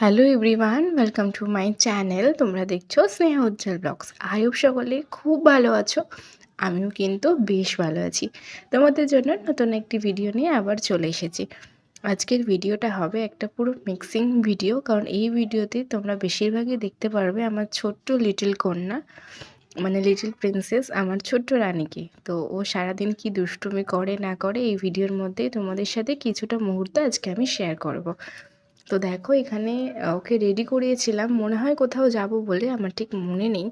Hello everyone, welcome to my channel. তোমরা দেখছো স্নেহা উজ্জ্বল blogs. I hope সকলে খুব ভালো আছো। আমিও কিন্তু বেশ ভালো আছি। তোমাদের জন্য নতুন একটি ভিডিও নিয়ে আবার চলে এসেছি। আজকের ভিডিওটা হবে একটা পুরো মিক্সিং ভিডিও, কারণ এই ভিডিওতে তোমরা বেশিরভাগই দেখতে পারবে আমার ছোট্ট লিটল কন্যা, মানে লিটল প্রিন্সেস, আমার ছোট্ট রানীকে। তো ও সারাদিন কি দুষ্টুমি করে না করে এই ভিডিওর মধ্যেই তোমাদের সাথে কিছুটা মুহূর্ত আজকে আমি শেয়ার করব। তো দেখো এখানে ওকে রেডি করিয়েছিলাম, মনে হয় কোথাও যাব বলে, আমার ঠিক মনে নেই,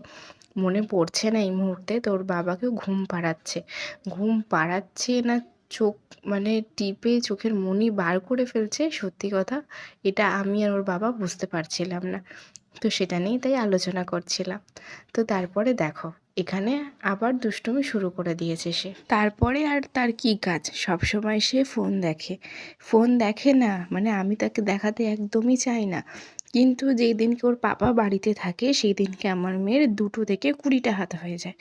মনে পড়ছে না এই মুহূর্তে। তো ওর বাবাকে ঘুম পাড়াচ্ছে না, চোখ মানে টিপে চোখের মনি বার করে ফেলছে, সত্যি কথা এটা আমি আর ওর বাবা বুঝতে পারছিলাম না। তো সেটা নিয়েই তাই আলোচনা করছিলাম। তো তারপরে দেখো এখানে আবার দুষ্টুমি শুরু করে দিয়েছে সে। তারপরে আর তার কি কাজ, সব সময় সে ফোন দেখে। ফোন দেখে না মানে আমি তাকে দেখাতে একদমই চাই না, কিন্তু যেই দিনকে ওর পাপা বাড়িতে থাকে সেই দিনকে আমার মেয়ের 2টো থেকে 20টা হাত হয়ে যায়।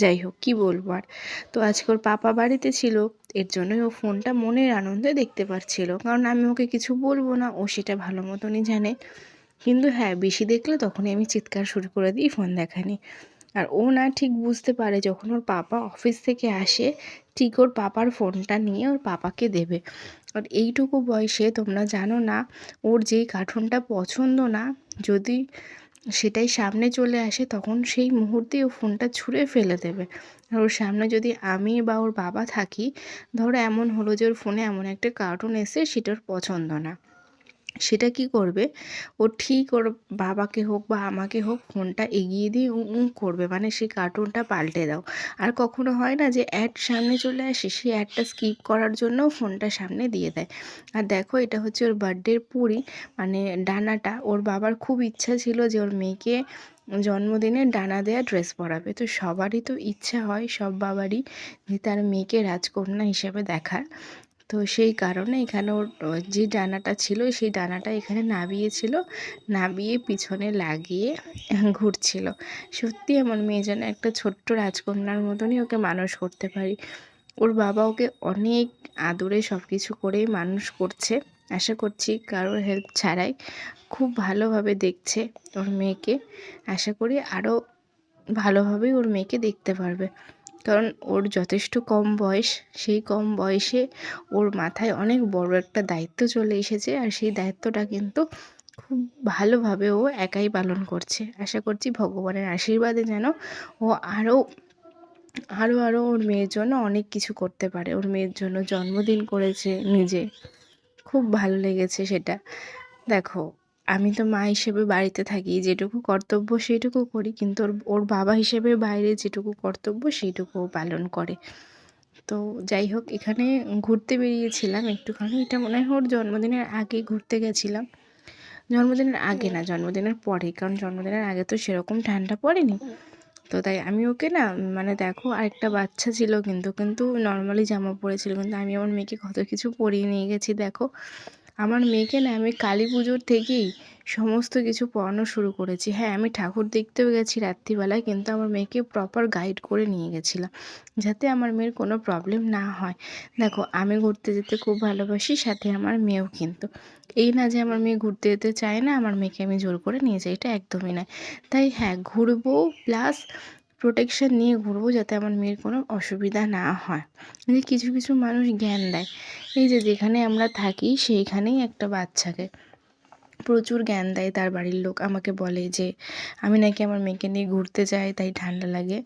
যাই হোক, কি বলবো আর। তো আজকে ওর পাপা বাড়িতে ছিল, এর জন্যই ও ফোনটা মনের আনন্দে দেখতে পারছিল, কারণ আমি ওকে কিছু বলবো না, ও সেটা ভালো মতনই জানে। কিন্তু হ্যাঁ, বেশি দেখলে তখনই আমি চিৎকার শুরু করে দিই ফোন দেখা নিয়ে। আর ও না ঠিক বুঝতে পারে, যখন ওর পাপা অফিস থেকে আসে ঠিক ওর পাপার ফোনটা নিয়ে ওর পাপাকে দেবে। আর এইটুকু বয়সে তোমরা জানো না, ওর যেই কার্টুনটা পছন্দ না, যদি সেটাই সামনে চলে আসে তখন সেই মুহূর্তেই ও ফোনটা ছুঁড়ে ফেলে দেবে। আর ওর সামনে যদি আমি বা ওর বাবা থাকি, ধরো এমন হলো যে ওর ফোনে এমন একটা কার্টুন এসে সেটা ওর পছন্দ না, সেটা কি করবে, ও ঠিক ওর বাবাকে হোক বা আমাকে হোক ফোনটা এগিয়ে দিয়ে করবে, মানে সেই কার্টুনটা পাল্টে দাও। আর কখনো হয় না যে অ্যাড সামনে চলে আসে, সেই অ্যাডটা স্কিপ করার জন্য ফোনটা সামনে দিয়ে দেয়। আর দেখো এটা হচ্ছে ওর বার্থডের পুরি, মানে ডানাটা। ওর বাবার খুব ইচ্ছা ছিল যে ওর মেয়েকে জন্মদিনে ডানা দেয়া ড্রেস পরাবে। তো সবারই তো ইচ্ছা হয়, সব বাবারই, যে তার মেয়েকে রাজকন্যা হিসেবে দেখার। তো সেই কারণে এখানে ওর যে ডানাটা ছিল সেই ডানাটা এখানে নাবিয়েছিল, নাবিয়ে পিছনে লাগিয়ে ঘুরছিল। সত্যি আমার মেয়ে যেন একটা ছোট্ট রাজকন্যার মতনই ওকে মানুষ করতে পারি। ওর বাবা ওকে অনেক আদরে সব কিছু করেই মানুষ করছে। আশা করছি কারোর হেল্প ছাড়াই খুব ভালোভাবে দেখছে ওর মেয়েকে। আশা করি আরও ভালোভাবেই ওর মেয়েকে দেখতে পারবে, কারণ ওর যথেষ্ট কম বয়স। সেই কম বয়সে ওর মাথায় অনেক বড় একটা দায়িত্ব চলে এসেছে, আর সেই দায়িত্বটা কিন্তু খুব ভালোভাবে ও একাই পালন করছে। আশা করছি ভগবানের আশীর্বাদে যেন ও আরও আরও আরও ওর মেয়ের জন্য অনেক কিছু করতে পারে। ওর মেয়ের জন্য জন্মদিন করেছে নিজে, খুব ভালো লেগেছে সেটা। দেখো আমি তো মা হিসেবে বাড়িতে থাকি, যেটুকু কর্তব্য সেইটুকু করি, কিন্তু ওর ওর বাবা হিসেবে বাইরে যেটুকু কর্তব্য সেইটুকু ও পালন করে। তো যাই হোক, এখানে ঘুরতে বেরিয়েছিলাম একটুখানি, এটা মনে হয় ওর জন্মদিনের আগে ঘুরতে গেছিলাম। জন্মদিনের আগে না, জন্মদিনের পরে, কারণ জন্মদিনের আগে তো সেরকম ঠান্ডা পড়েনি। তো তাই আমি ওকে না, মানে দেখো আরেকটা বাচ্চা ছিল, কিন্তু কিন্তু নর্মালি জামা পরেছিল, কিন্তু আমি আমার মেয়েকে কত কিছু পরিয়ে নিয়ে গেছি দেখো। আমার মেয়েকে না আমি কালী পুজোর থেকেই সমস্ত কিছু পড়ানো শুরু করেছি। হ্যাঁ, আমি ঠাকুর দেখতেও গেছি রাত্রিবেলায়, কিন্তু আমার মেয়েকে প্রপার গাইড করে নিয়ে গেছিলাম, যাতে আমার মেয়ের কোনো প্রবলেম না হয়। দেখো আমি ঘুরতে যেতে খুব ভালোবাসি, সাথে আমার মেয়েও কিন্তু। এই না যে আমার মেয়ে ঘুরতে যেতে চায় না, আমার মেয়েকে আমি জোর করে নিয়ে যাই, এটা একদমই নয়। তাই হ্যাঁ, ঘুরবো প্লাস প্রোটেকশন নিয়ে ঘুরবো, যাতে আমার মেয়ের কোনো অসুবিধা না হয়। যে কিছু কিছু মানুষ জ্ঞান দেয়, এই যে যেখানে আমরা থাকি সেইখানেই একটা বাচ্চাকে প্রচুর জ্ঞান দেয় তার বাড়ির লোক। আমাকে বলে যে আমি নাকি আমার মেয়েকে নিয়ে ঘুরতে যাই তাই ঠান্ডা লাগে।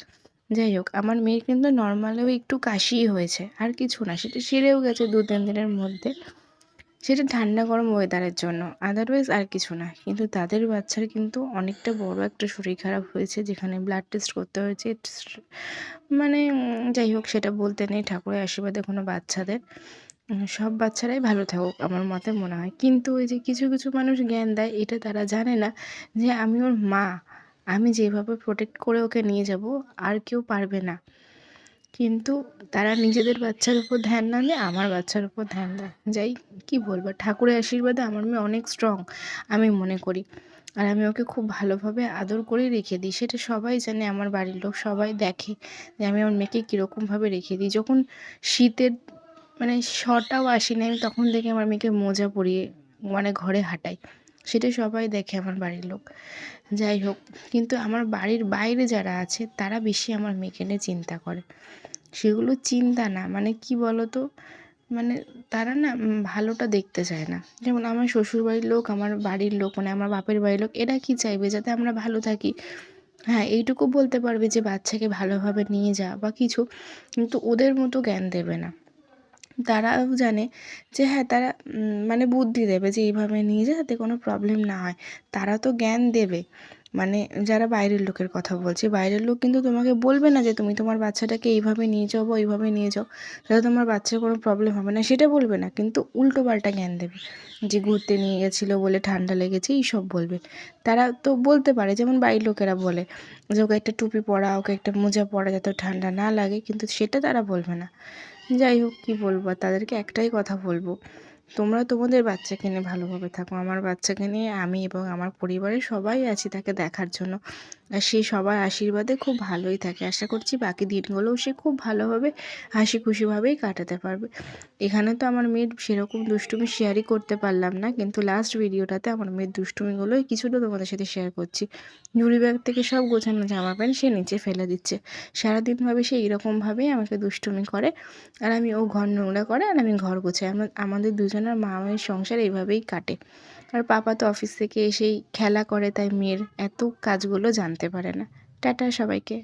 যাই হোক, আমার মেয়ের কিন্তু নর্মালেও একটু কাশিই হয়েছে, আর কিছু না, সেটা সেরেও গেছে 2-3 দিনের মধ্যে। সেটা ঠান্ডা গরম ওয়েদারের জন্য, আদারওয়াইজ আর কিছু না। কিন্তু তাদের বাচ্চার কিন্তু অনেকটা বড় একটা শরীর খারাপ হয়েছে, যেখানে ব্লাড টেস্ট করতে হয়েছে। মানে যাই হোক, সেটা বলতে নেই, ঠাকুরের আশীর্বাদে কোনো বাচ্চাদের সব বাচ্চারাই ভালো থাকুক আমার মতে মনে হয়। কিন্তু ওই যে কিছু কিছু মানুষ জ্ঞান দেয়, এটা তারা জানে না যে আমি ওর মা, আমি যেভাবে প্রোটেক্ট করে ওকে নিয়ে যাব আর কেউ পারবে না। কিন্তু তারা নিজেদের বাচ্চার উপর ধ্যান না দিয়ে আমার বাচ্চার উপর ধ্যান দেয়। যাই, কি বলবো, ঠাকুরের আশীর্বাদে আমার মেয়ে অনেক স্ট্রং আমি মনে করি। আর আমি ওকে খুব ভালোভাবে আদর করে রেখে দিই, সেটা সবাই জানে, আমার বাড়ির লোক সবাই দেখে যে আমি আমার মেয়েকে কীরকমভাবে রেখে দিই। যখন শীতের মানে শটাও আসি না, আমি তখন থেকে আমার মেয়েকে মোজা পরিয়ে মানে ঘরে হাঁটাই। সেটা সবাই দেখে আমার বাড়ির লোক। যাই হোক, কিন্তু আমার বাড়ির বাইরে যারা আছে তারা বেশি আমার মেয়েকে নিয়ে চিন্তা করে। সেগুলো চিন্তা না, মানে কি বলো তো, মানে তারা না ভালোটা দেখতে চায় না। যেমন আমার শ্বশুরবাড়ির লোক, আমার বাড়ির লোক, মানে আমার বাপের বাড়ির লোক, এরা কি চাইবে? যাতে আমরা ভালো থাকি। হ্যাঁ, এইটুকু বলতে পারবে যে বাচ্চাকে ভালোভাবে নিয়ে যা বা কিছু, কিন্তু ওদের মতো জ্ঞান দেবে না। তারাও জানে যে হ্যাঁ, তারা মানে বুদ্ধি দেবে যে এইভাবে নিয়ে যা, যাতে কোনো প্রবলেম না হয়। তারা তো জ্ঞান দেবে। মানে যারা বাইরের লোকের কথা বলছি, বাইরের লোক কিন্তু তোমাকে বলবে না যে তুমি তোমার বাচ্চাটাকে এইভাবে নিয়ে যাও বা ওইভাবে নিয়ে যাও, তাহলে তোমার বাচ্চার কোনো প্রবলেম হবে না, সেটা বলবে না। কিন্তু উল্টোপাল্টা জ্ঞান দেবে যে ঘুরতে নিয়ে গেছিলো বলে ঠান্ডা লেগেছে, এইসব বলবে। তারা তো বলতে পারে, যেমন বাড়ির লোকেরা বলে যে ওকে একটা টুপি পরা, ওকে একটা মোজা পরা, যাতে ঠান্ডা না লাগে, কিন্তু সেটা তারা বলবে না। যাই হোক, কী বলবো আর তাদেরকে, একটাই কথা বলবো, তোমরা তোমাদের বাচ্চাকে নিয়ে ভালোভাবে থাকো। আমার বাচ্চাকে নিয়ে আমি এবং আমার পরিবারের সবাই আছি তাকে দেখার জন্য। আর সে সবার আশীর্বাদে খুব ভালোই থাকে। আশা করছি বাকি দিনগুলোও সে খুব ভালোভাবে হাসি খুশিভাবেই কাটাতে পারবে। এখানে তো আমার মেয়ের সেরকম দুষ্টুমি শেয়ারই করতে পারলাম না, কিন্তু লাস্ট ভিডিওটাতে আমার মেয়ের দুষ্টুমিগুলোই কিছুটা তোমাদের সাথে শেয়ার করছি। ঝুড়ি ব্যাগ থেকে সব গোছানো জামা প্যান্ট সে নিচে ফেলে দিচ্ছে। সারাদিন ভাবে সে এরকমভাবেই আমাকে দুষ্টুমি করে, আর আমি, ও ঘর নোংরা করে আর আমি ঘর গোছাই। আমাদের দুজনের মা মেয়ের সংসার এইভাবেই কাটে। আর পাপা তো অফিস থেকে এসেই খেলা করে, তাই মেয়ের এত কাজগুলো জানতে পারে না। টাটা সবাইকে।